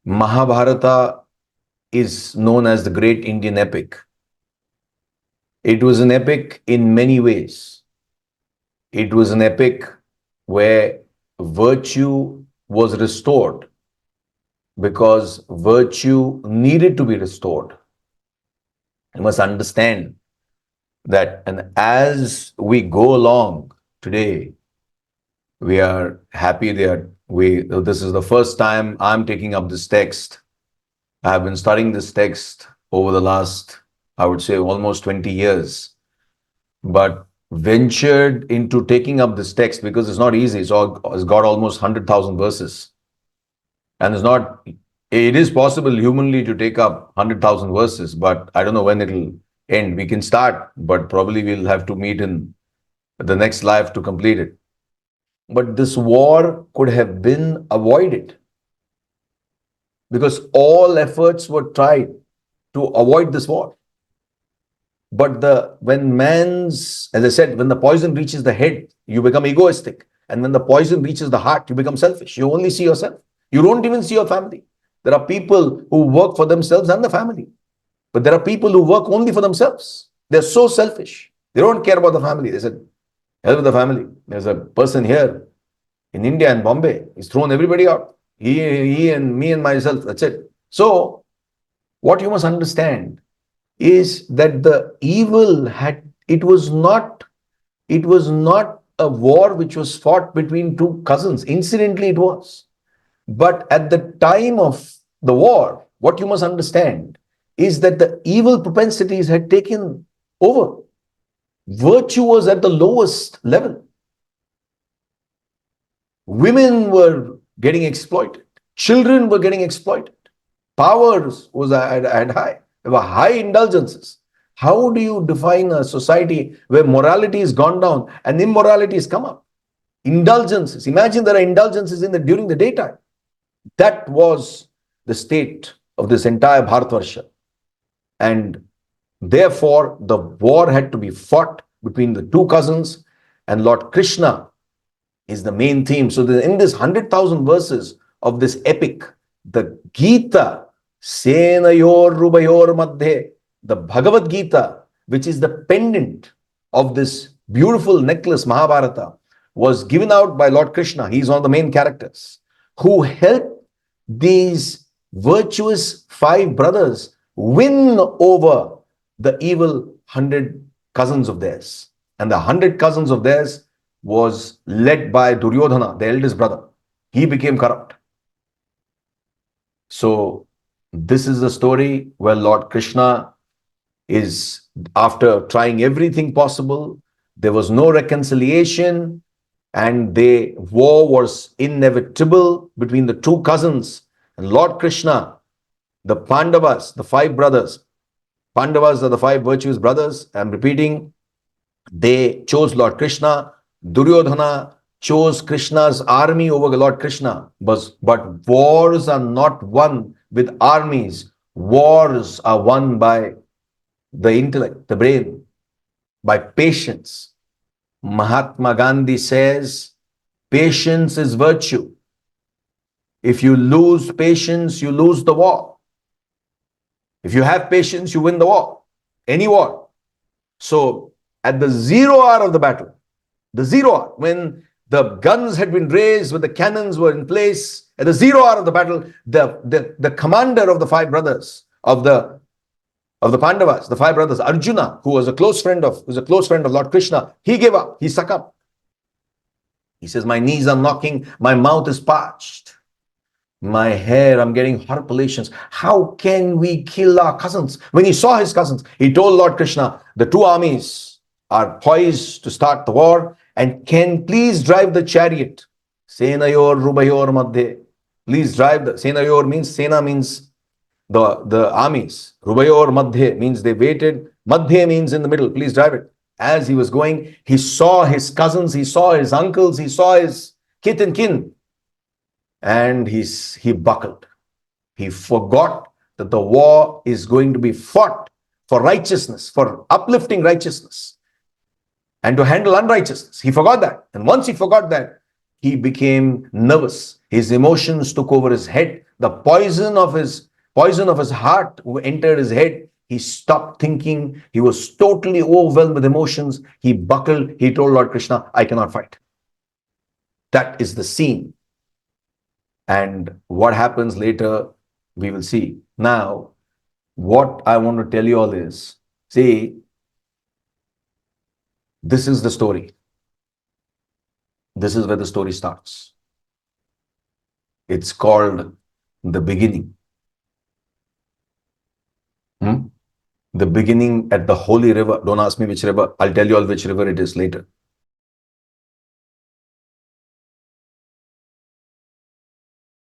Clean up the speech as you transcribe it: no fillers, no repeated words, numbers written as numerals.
Mahabharata is known as the great Indian epic. It was an epic in many ways. It was an epic where virtue was restored because virtue needed to be restored. You must understand that, and as we go along today, we are happy that this is the first time I'm taking up this text. I have been studying this text over the last, I would say, almost 20 years, but ventured into taking up this text because it's not easy. It's got almost 100,000 verses. And it is possible humanly to take up 100,000 verses, but I don't know when it'll end. We can start, but probably we'll have to meet in the next life to complete it. But this war could have been avoided because all efforts were tried to avoid this war. But when as I said, when the poison reaches the head, you become egoistic. And when the poison reaches the heart, you become selfish. You only see yourself. You don't even see your family. There are people who work for themselves and the family. But there are people who work only for themselves. They're so selfish. They don't care about the family. They said, hell with the family. There's a person here in India and Bombay. He's thrown everybody out. He and me and myself. That's it. So what you must understand is that the evil it was not a war which was fought between two cousins. Incidentally, it was. But at the time of the war, what you must understand is that the evil propensities had taken over. Virtue was at the lowest level. Women were getting exploited. Children were getting exploited. Powers was at high. There were high indulgences. How do you define a society where morality has gone down and immorality has come up? Indulgences. Imagine there are indulgences during the daytime. That was the state of this entire Bharatvarsha. And therefore, the war had to be fought between the two cousins, and Lord Krishna is the main theme. So in this 100,000 verses of this epic, the Gita, Senayor Rubayor Madhe, the Bhagavad Gita, which is the pendant of this beautiful necklace Mahabharata, was given out by Lord Krishna. He's one of the main characters who helped these virtuous 5 brothers win over the evil 100 cousins of theirs. And the 100 cousins of theirs was led by Duryodhana, the eldest brother. He became corrupt. So this is the story where Lord Krishna is, after trying everything possible, there was no reconciliation, and war was inevitable between the two cousins. And Lord Krishna, the Pandavas, the 5 brothers, Pandavas are the 5 virtuous brothers, I'm repeating, they chose Lord Krishna. Duryodhana chose Krishna's army over Lord Krishna. But wars are not won with armies. Wars are won by the intellect, the brain, by patience. Mahatma Gandhi says, patience is virtue. If you lose patience, you lose the war. If you have patience, you win the war. Any war. So at the 0 hour of the battle, the 0 hour, when the guns had been raised, when the cannons were in place, at the 0 hour of the battle, the commander of the 5 brothers, of the Pandavas, the 5 brothers, Arjuna, who was a close friend of Lord Krishna, he gave up, he succumbed. He says, my knees are knocking, my mouth is parched, my hair, I'm getting horripilations. How can we kill our cousins? When he saw his cousins, he told Lord Krishna, the 2 armies are poised to start the war, and can please drive the chariot. Senayor Rubayor Madhe. Please drive the Senayor means, Sena means the armies. Rubayor Madhe means they waited. Madhe means in the middle. Please drive it. As he was going, he saw his cousins, he saw his uncles, he saw his kith and kin. And he buckled. He forgot that the war is going to be fought for righteousness, for uplifting righteousness, and to handle unrighteousness. He forgot that. And once he forgot that, he became nervous. His emotions took over his head. The poison of his heart who entered his head. He stopped thinking. He was totally overwhelmed with emotions. He buckled. He told Lord Krishna, I cannot fight. That is the scene. And what happens later, we will see. Now, what I want to tell you all is, see, this is the story. This is where the story starts. It's called the beginning. The beginning at the holy river. Don't ask me which river. I'll tell you all which river it is later.